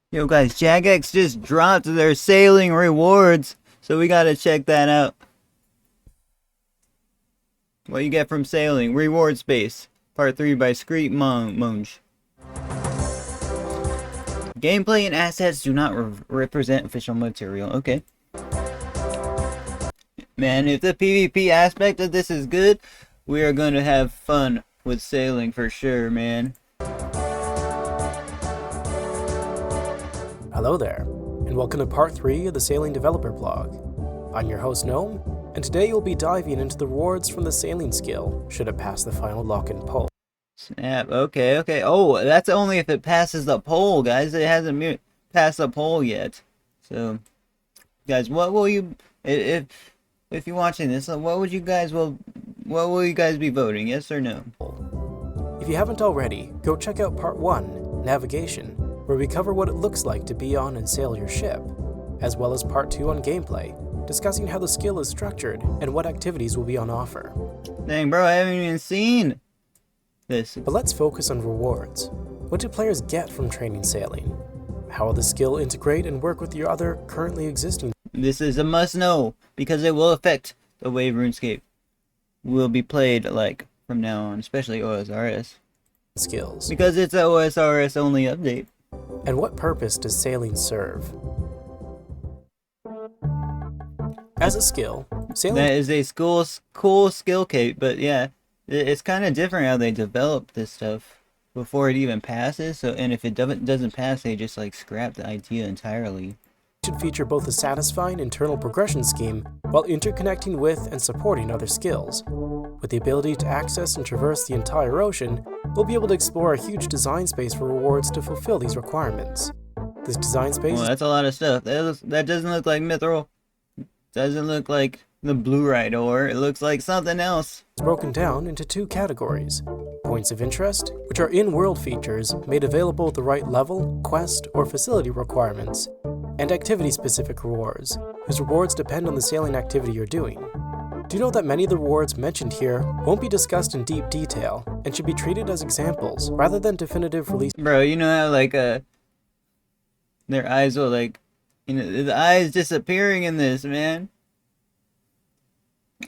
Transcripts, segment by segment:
Yo guys, Jagex just dropped their sailing rewards, so we gotta check that out. What you get from sailing. Reward space. Part 3 by Screet Monge. Gameplay and assets do not represent official material. Okay. Man, if the PvP aspect of this is good, we are going to have fun with sailing for sure, man. Hello there, and welcome to part 3 of the Sailing Developer Blog. I'm your host Gnome, and today you'll be diving into the rewards from the sailing skill, should it pass the final lock-in poll. Snap, okay. Oh, that's only if it passes the poll, guys. It hasn't passed the poll yet. So, guys, what will you, if you're watching this, what will you guys be voting, yes or no? If you haven't already, go check out part 1, Navigation, where we cover what it looks like to be on and sail your ship, as well as part 2 on gameplay, discussing how the skill is structured and what activities will be on offer. Dang, bro, I haven't even seen this. But let's focus on rewards. What do players get from training sailing? How will the skill integrate and work with your other currently existing? This is a must-know, because it will affect the way RuneScape will be played, like, from now on, especially OSRS. Skills. Because it's a OSRS only update. And what purpose does sailing serve? As a skill, sailing... That is a cool skill cape, but yeah, it's kind of different how they develop this stuff before it even passes. So, and if it doesn't pass, they just like scrap the idea entirely. Should feature both a satisfying internal progression scheme while interconnecting with and supporting other skills. With the ability to access and traverse the entire ocean, we'll be able to explore a huge design space for rewards to fulfill these requirements. This design space... Well, that's a lot of stuff. That doesn't look like Mithril. Doesn't look like the Blue-Rite ore. It looks like something else. It's broken down into 2 categories. Points of interest, which are in-world features made available at the right level, quest, or facility requirements, and activity-specific rewards, whose rewards depend on the sailing activity you're doing. Do you know that many of the rewards mentioned here won't be discussed in deep detail and should be treated as examples rather than definitive release? Bro, you know how like their eyes will like, you know, the eyes disappearing in this, man.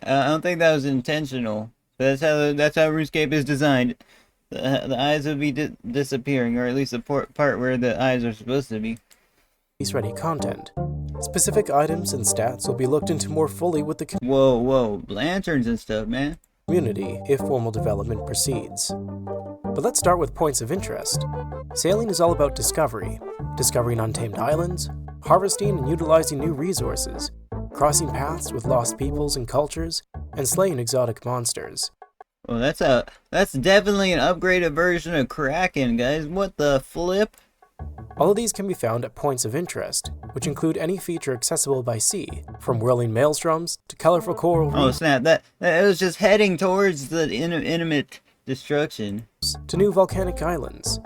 I don't think that was intentional. That's how RuneScape is designed. The eyes will be disappearing, or at least the part where the eyes are supposed to be. Ready content. Specific items and stats will be looked into more fully with the Whoa, lanterns and stuff, man. Community if formal development proceeds. But let's start with points of interest. Sailing is all about discovery, discovering untamed islands, harvesting and utilizing new resources, crossing paths with lost peoples and cultures, and slaying exotic monsters. Well, that's definitely an upgraded version of Kraken, guys. What the flip? All of these can be found at points of interest, which include any feature accessible by sea, from whirling maelstroms to colorful coral reefs. Oh snap, that was just heading towards the intimate destruction. To new volcanic islands.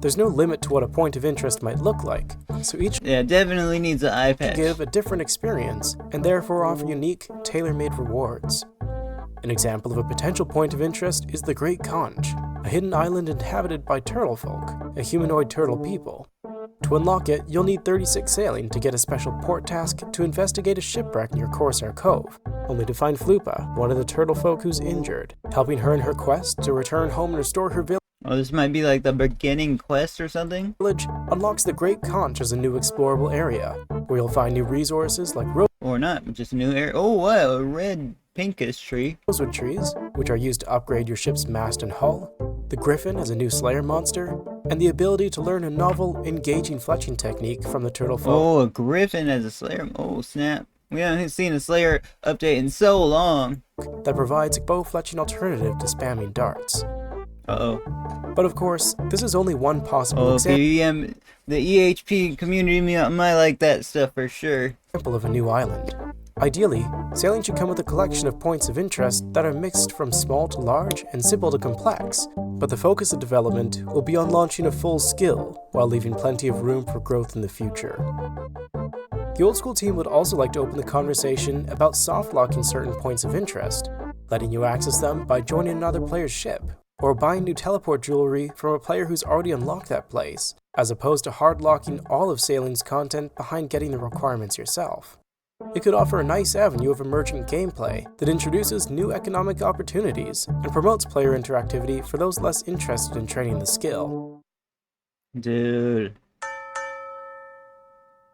There's no limit to what a point of interest might look like, so each definitely needs an eye patch. Give a different experience, and therefore offer unique, tailor-made rewards. An example of a potential point of interest is the Great Conch, a hidden island inhabited by turtle folk, a humanoid turtle people. To unlock it, you'll need 36 sailing to get a special port task to investigate a shipwreck near Corsair Cove, only to find Flupa, one of the turtle folk who's injured, helping her in her quest to return home and restore her village. Oh, this might be like the beginning quest or something? Village unlocks the Great Conch as a new explorable area, where you'll find new resources like or not, just a new area. Oh, what? A red pinkish tree. rosewood trees, which are used to upgrade your ship's mast and hull, the Griffin as a new Slayer monster, and the ability to learn a novel, engaging fletching technique from the turtle folk. Oh, a Griffin as a Slayer. Oh, snap. We haven't seen a Slayer update in so long. That provides a bow fletching alternative to spamming darts. Uh-oh. But of course, this is only one possible PvM, the EHP community might like that stuff for sure. example of a new island. Ideally, sailing should come with a collection of points of interest that are mixed from small to large and simple to complex, but the focus of development will be on launching a full skill, while leaving plenty of room for growth in the future. The old school team would also like to open the conversation about soft locking certain points of interest, letting you access them by joining another player's ship, or buying new teleport jewelry from a player who's already unlocked that place, as opposed to hard locking all of sailing's content behind getting the requirements yourself. It could offer a nice avenue of emergent gameplay that introduces new economic opportunities and promotes player interactivity for those less interested in training the skill. Dude.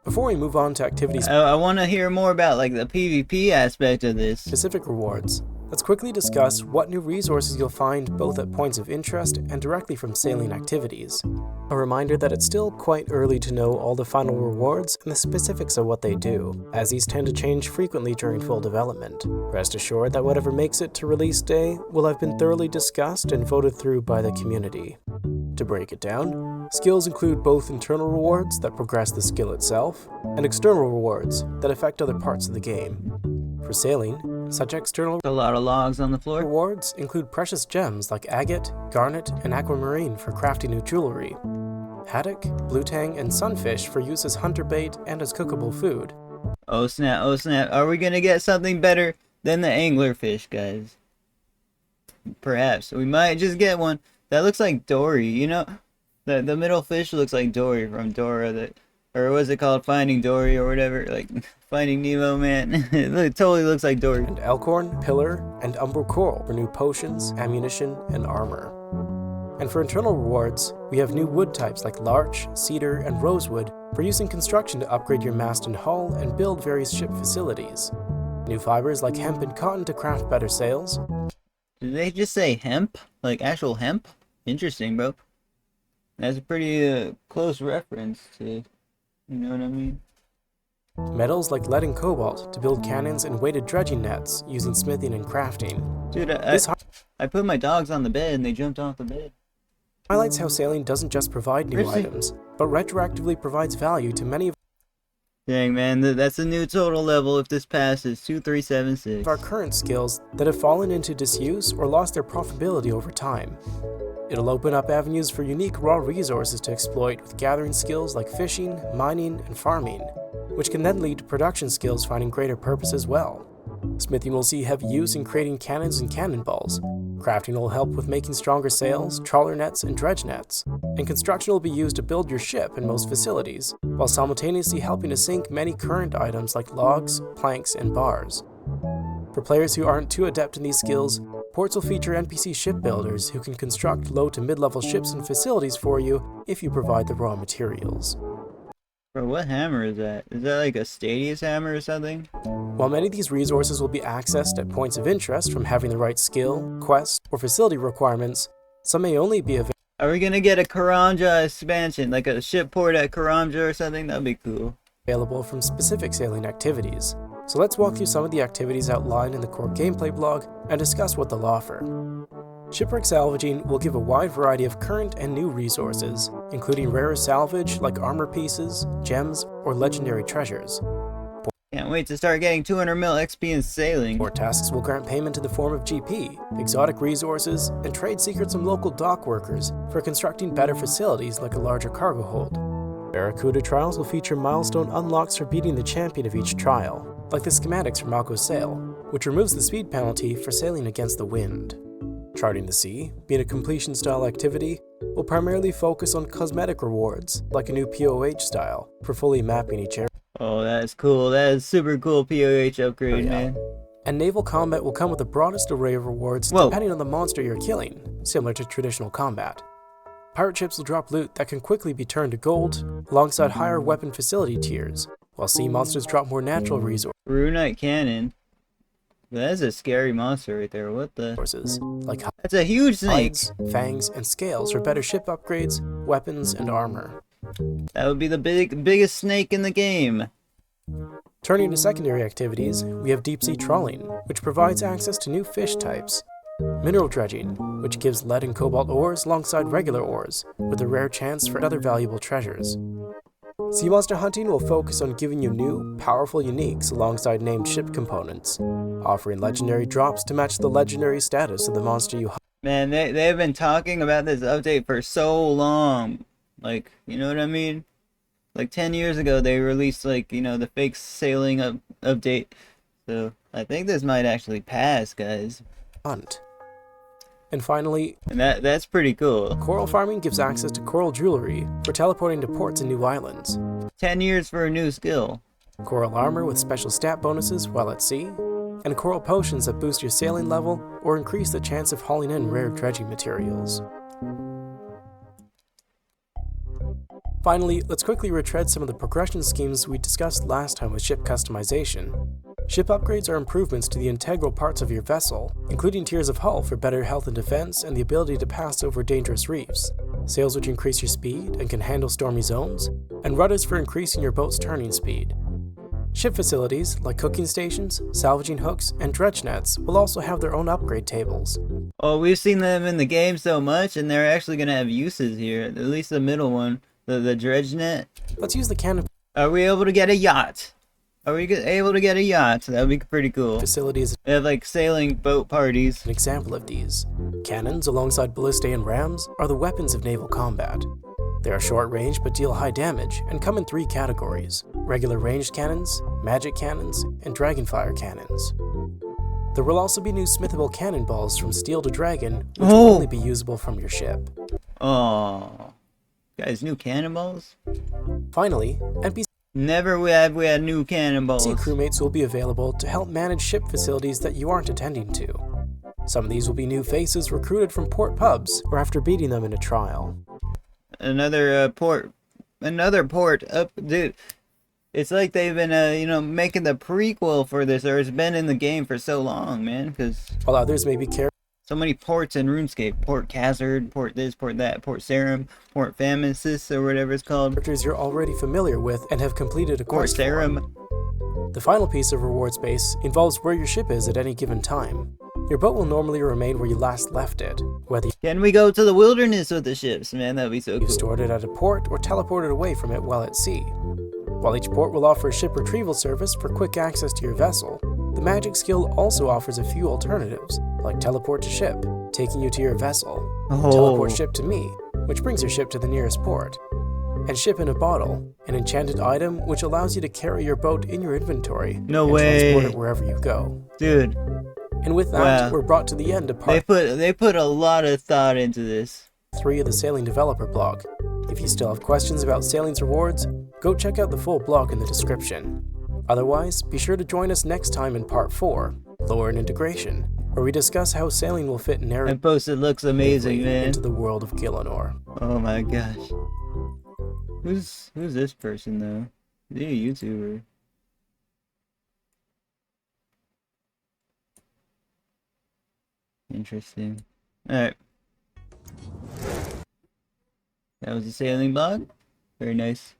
Before we move on to activities I want to hear more about like the PvP aspect of this. specific rewards, let's quickly discuss what new resources you'll find both at points of interest and directly from sailing activities. A reminder that it's still quite early to know all the final rewards and the specifics of what they do, as these tend to change frequently during full development. Rest assured that whatever makes it to release day will have been thoroughly discussed and voted through by the community. To break it down, skills include both internal rewards that progress the skill itself, and external rewards that affect other parts of the game. For sailing, such external A lot of logs on the floor. rewards include precious gems like agate, garnet, and aquamarine for crafting new jewelry, haddock, blue tang, and sunfish for use as hunter bait and as cookable food. Oh snap, oh snap. Are we gonna get something better than the anglerfish, guys? Perhaps. We might just get one. That looks like Dory, you know? The middle fish looks like Dory from Dora, or what's it called? Finding Dory or whatever. Like, Finding Nemo, man. It totally looks like Dory. And elkhorn, pillar, and umbral coral for new potions, ammunition, and armor. And for internal rewards, we have new wood types like larch, cedar, and rosewood for use in construction to upgrade your mast and hull and build various ship facilities. New fibers like hemp and cotton to craft better sails. Did they just say hemp? Like actual hemp? Interesting, bro. That's a pretty close reference to, you know what I mean? Metals like lead and cobalt to build cannons and weighted dredging nets using smithing and crafting. Dude, This I put my dogs on the bed and they jumped off the bed. highlights how sailing doesn't just provide new Really? items, but retroactively provides value to many of Dang, man, that's a new total level if this passes. 2376. our current skills that have fallen into disuse or lost their profitability over time. It'll open up avenues for unique raw resources to exploit with gathering skills like fishing, mining, and farming, which can then lead to production skills finding greater purpose as well. Smithing will see heavy use in creating cannons and cannonballs. Crafting will help with making stronger sails, trawler nets, and dredge nets. And construction will be used to build your ship in most facilities, while simultaneously helping to sink many current items like logs, planks, and bars. For players who aren't too adept in these skills, ports will feature NPC shipbuilders who can construct low to mid-level ships and facilities for you if you provide the raw materials. Bro, what hammer is that? Is that like a Stadius hammer or something? While many of these resources will be accessed at points of interest from having the right skill, quest, or facility requirements, some may only be Are we gonna get a Karanja expansion? Like a ship port at Karanja or something? That'd be cool. available from specific sailing activities. So let's walk through some of the activities outlined in the core gameplay blog and discuss what they'll offer. Shipwreck salvaging will give a wide variety of current and new resources, including rarer salvage like armor pieces, gems, or legendary treasures. Can't wait to start getting 200 mil XP in sailing. Port tasks will grant payment in the form of GP, exotic resources, and trade secrets from local dock workers for constructing better facilities like a larger cargo hold. Barracuda trials will feature milestone unlocks for beating the champion of each trial, like the schematics for Malco Sail, which removes the speed penalty for sailing against the wind. Charting the Sea, being a completion-style activity, will primarily focus on cosmetic rewards, like a new POH style, for fully mapping each area. Oh, that's cool. That is super cool POH upgrade, Yeah. man. And naval combat will come with the broadest array of rewards Whoa. depending on the monster you're killing, similar to traditional combat. Pirate ships will drop loot that can quickly be turned to gold, alongside higher weapon facility tiers, while sea monsters drop more natural Runite Cannon. That's a scary monster right there. What the? resources, like That's a huge snake. hides, fangs, and scales for better ship upgrades, weapons, and armor. That would be the biggest snake in the game. Turning to secondary activities, we have deep sea trawling, which provides access to new fish types. Mineral dredging, which gives lead and cobalt ores alongside regular ores, with a rare chance for other valuable treasures. Sea monster hunting will focus on giving you new, powerful uniques alongside named ship components, offering legendary drops to match the legendary status of the monster you hunt. Man, they've been talking about this update for so long. Like, you know what I mean? Like 10 years ago they released, like, you know, the fake sailing update. So I think this might actually pass, guys. And finally, And that's pretty cool. coral farming gives access to coral jewelry for teleporting to ports and new islands. 10 years for a new skill. Coral armor with special stat bonuses while at sea, and coral potions that boost your sailing level or increase the chance of hauling in rare dredging materials. Finally, let's quickly retread some of the progression schemes we discussed last time with ship customization. Ship upgrades are improvements to the integral parts of your vessel, including tiers of hull for better health and defense and the ability to pass over dangerous reefs, sails which increase your speed and can handle stormy zones, and rudders for increasing your boat's turning speed. Ship facilities, like cooking stations, salvaging hooks, and dredge nets, will also have their own upgrade tables. Oh, we've seen them in the game so much, and they're actually gonna have uses here. At least the middle one, the dredge net. Let's use the cannon Are we able to get a yacht? Are we able to get a yacht? That would be pretty cool. facilities They have like sailing boat parties. an example of these. Cannons, alongside ballistae and rams, are the weapons of naval combat. They are short range but deal high damage, and come in 3 categories: regular ranged cannons, magic cannons, and dragonfire cannons. There will also be new smithable cannonballs from steel to dragon, which will only be usable from your ship. Oh, guys, new cannonballs? Finally, NPC Never have we had new cannonballs. crewmates will be available to help manage ship facilities that you aren't attending to. Some of these will be new faces recruited from port pubs, or after beating them in a trial. Another port up, dude. It's like they've been making the prequel for this, or it's been in the game for so long, man, because While others may be so many ports in RuneScape. Port Khazard, port this, port that, port Serum, port Famesis, or whatever it's called. characters you're already familiar with and have completed a Port quest for. Serum. The final piece of reward space involves where your ship is at any given time. Your boat will normally remain where you last left it, whether Can we go to the wilderness with the ships, man? That'd be so you've cool. stored it at a port or teleported away from it while at sea. While each port will offer a ship retrieval service for quick access to your vessel, the magic skill also offers a few alternatives, like teleport to ship, taking you to your vessel, teleport ship to me, which brings your ship to the nearest port, and ship in a bottle, an enchanted item which allows you to carry your boat in your inventory No and way. transport it wherever you go. Dude, And with that, Wow. we're brought to the end of part they put a lot of thought into this. 3 of the Sailing Developer blog. If you still have questions about Sailing's rewards, go check out the full blog in the description. Otherwise, be sure to join us next time in part 4, Lore and Integration, where we discuss how sailing will fit And narratively post it looks amazing, man. into the world of Gillinor. Oh my gosh. Who's this person though? Is he a YouTuber? Interesting. Alright. That was the sailing blog. Very nice.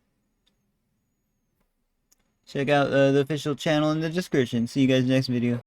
Check out the official channel in the description. See you guys next video.